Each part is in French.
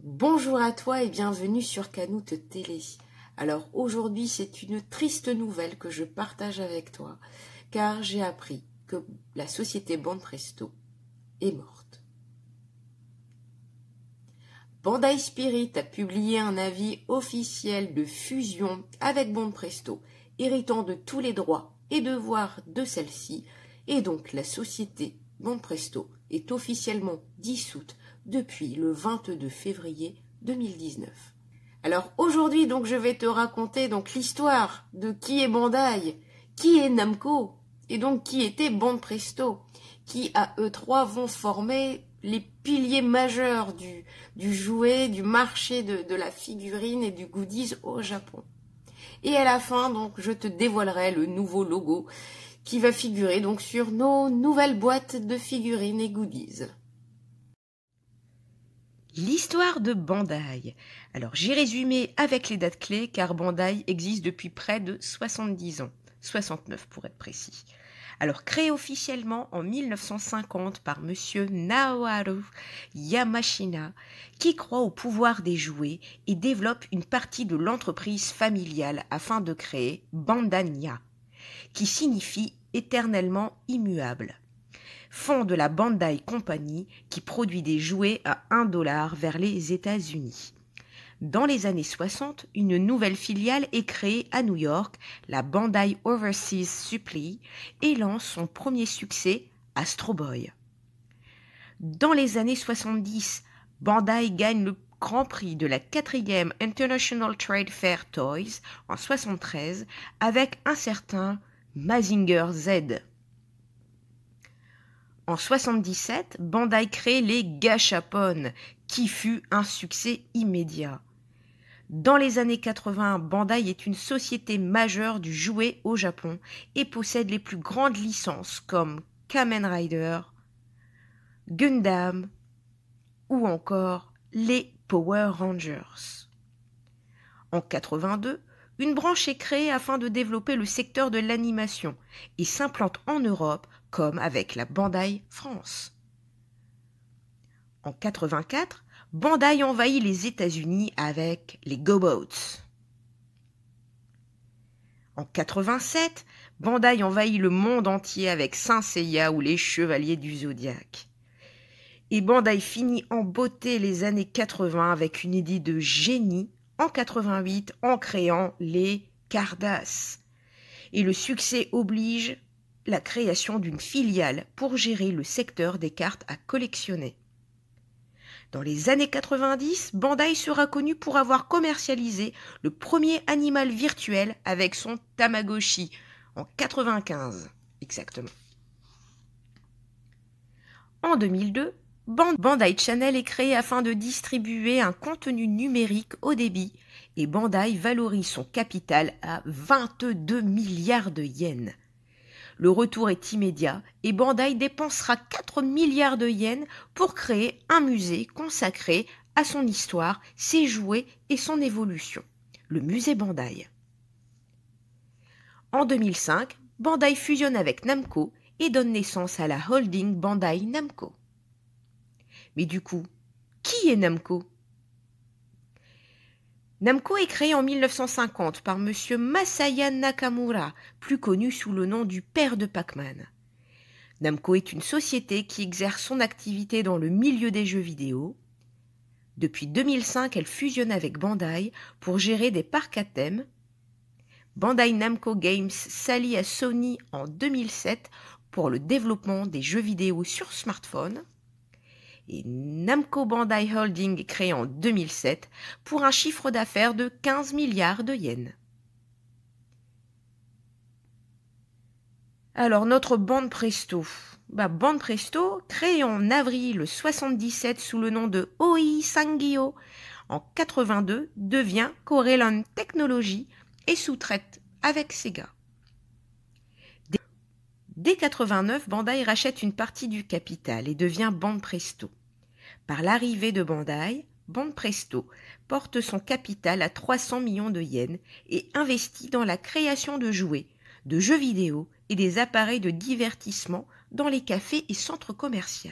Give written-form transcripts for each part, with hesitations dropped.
Bonjour à toi et bienvenue sur Kanout Télé. Alors aujourd'hui c'est une triste nouvelle que je partage avec toi car j'ai appris que la société Banpresto est morte. Bandai Spirit a publié un avis officiel de fusion avec Banpresto, héritant de tous les droits et devoirs de celle-ci, et donc la société Banpresto est officiellement dissoute depuis le 22 février 2019. Alors aujourd'hui donc je vais te raconter donc l'histoire de qui est Bandai, qui est Namco et donc qui était Banpresto, qui à eux trois vont former les piliers majeurs du jouet, du marché de la figurine et du goodies au Japon. Et à la fin donc je te dévoilerai le nouveau logo qui va figurer donc sur nos nouvelles boîtes de figurines et goodies. L'histoire de Bandai. Alors j'ai résumé avec les dates clés car Bandai existe depuis près de 70 ans, 69 pour être précis. Alors créé officiellement en 1950 par monsieur Naoharu Yamashina qui croit au pouvoir des jouets et développe une partie de l'entreprise familiale afin de créer Bandanya, qui signifie éternellement immuable. Fonde la Bandai Company qui produit des jouets à 1 $ vers les États-Unis. Dans les années 60, une nouvelle filiale est créée à New York, la Bandai Overseas Supply, et lance son premier succès, Astro Boy. Dans les années 70, Bandai gagne le Grand Prix de la 4e International Trade Fair Toys en 73 avec un certain Mazinger Z. En 77, Bandai crée les Gashapon, qui fut un succès immédiat. Dans les années 80, Bandai est une société majeure du jouet au Japon et possède les plus grandes licences comme Kamen Rider, Gundam ou encore les Power Rangers. En 82, une branche est créée afin de développer le secteur de l'animation et s'implante en Europe comme avec la Bandai France. En 84, Bandai envahit les États-Unis avec les GoBots. En 87, Bandai envahit le monde entier avec Saint Seiya ou les Chevaliers du Zodiaque. Et Bandai finit en beauté les années 80 avec une idée de génie en 88 en créant les Cardass. Et le succès oblige la création d'une filiale pour gérer le secteur des cartes à collectionner. Dans les années 90, Bandai sera connu pour avoir commercialisé le premier animal virtuel avec son Tamagotchi, en 95 exactement. En 2002, Bandai Channel est créé afin de distribuer un contenu numérique haut débit et Bandai valorise son capital à 22 milliards de yens. Le retour est immédiat et Bandai dépensera 4 milliards de yens pour créer un musée consacré à son histoire, ses jouets et son évolution, le musée Bandai. En 2005, Bandai fusionne avec Namco et donne naissance à la holding Bandai Namco. Mais du coup, qui est Namco ? Namco est créé en 1950 par monsieur Masaya Nakamura, plus connu sous le nom du père de Pac-Man. Namco est une société qui exerce son activité dans le milieu des jeux vidéo. Depuis 2005, elle fusionne avec Bandai pour gérer des parcs à thème. Bandai Namco Games s'allie à Sony en 2007 pour le développement des jeux vidéo sur smartphone. Et Namco Bandai Holding est créé en 2007 pour un chiffre d'affaires de 15 milliards de yens. Alors notre Banpresto. Banpresto, créé en avril 1977 sous le nom de Oi Sangyo, en 82 devient Corelon Technology et sous-traite avec Sega. Dès 1989, Bandai rachète une partie du capital et devient Banpresto. Par l'arrivée de Bandai, Banpresto porte son capital à 300 millions de yens et investit dans la création de jouets, de jeux vidéo et des appareils de divertissement dans les cafés et centres commerciaux.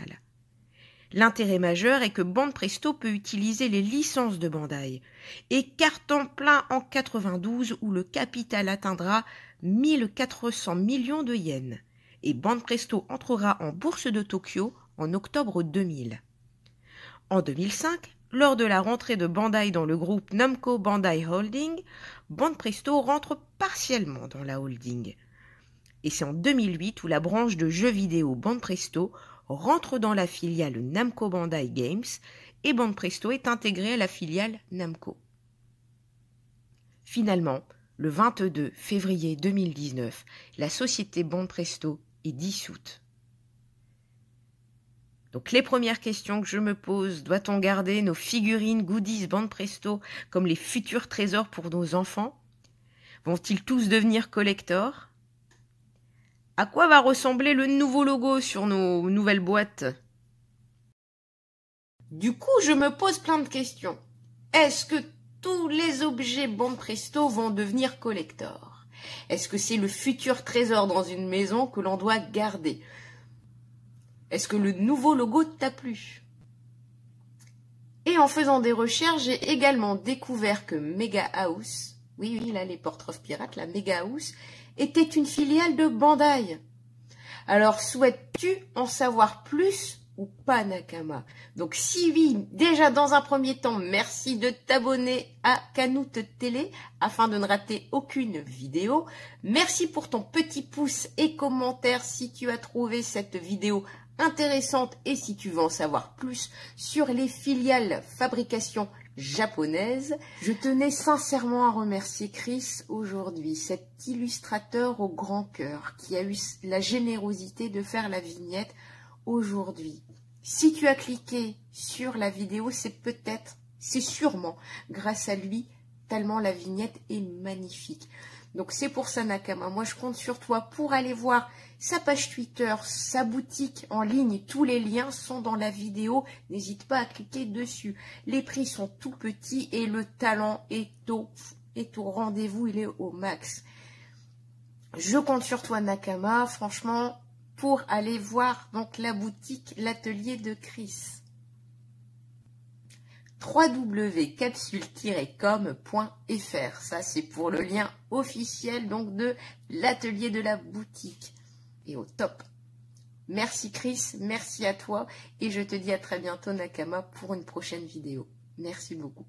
L'intérêt majeur est que Banque Presto peut utiliser les licences de Bandai et carton plein en 92 où le capital atteindra 1400 millions de yens et Banque Presto entrera en bourse de Tokyo en octobre 2000. En 2005, lors de la rentrée de Bandai dans le groupe Namco Bandai Holding, Banque Presto rentre partiellement dans la holding. Et c'est en 2008 où la branche de jeux vidéo Banque Presto rentre dans la filiale Namco Bandai Games et Banque Presto est intégrée à la filiale Namco. Finalement, le 22 février 2019, la société Banque Presto est dissoute. Donc les premières questions que je me pose, doit-on garder nos figurines goodies Banque Presto comme les futurs trésors pour nos enfants? Vont-ils tous devenir collectors? À quoi va ressembler le nouveau logo sur nos nouvelles boîtes? Du coup, je me pose plein de questions. Est-ce que tous les objets Banque Presto vont devenir collectors? Est-ce que c'est le futur trésor dans une maison que l'on doit garder? Est-ce que le nouveau logo t'a plu? Et en faisant des recherches, j'ai également découvert que Mega House, oui, là, les Portrait of Pirates, la Mega House, était une filiale de Bandai. Alors, souhaites-tu en savoir plus ou pas, Nakama? Donc, si oui, déjà dans un premier temps, merci de t'abonner à Canut Télé afin de ne rater aucune vidéo. Merci pour ton petit pouce et commentaire si tu as trouvé cette vidéo intéressante et si tu veux en savoir plus sur les filiales fabrication japonaise. Je tenais sincèrement à remercier Chris aujourd'hui, cet illustrateur au grand cœur qui a eu la générosité de faire la vignette aujourd'hui. Si tu as cliqué sur la vidéo, c'est sûrement grâce à lui, tellement la vignette est magnifique. Donc c'est pour ça, Nakama, moi je compte sur toi pour aller voir sa page Twitter, sa boutique en ligne. Tous les liens sont dans la vidéo. N'hésite pas à cliquer dessus. Les prix sont tout petits et le talent est au rendez-vous, il est au max. Je compte sur toi, Nakama, franchement, pour aller voir donc la boutique, l'atelier de Chris. www.capsule-com.fr. Ça, c'est pour le lien officiel donc de l'atelier de la boutique. Et au top. Merci Chris, merci à toi et je te dis à très bientôt Nakama pour une prochaine vidéo. Merci beaucoup.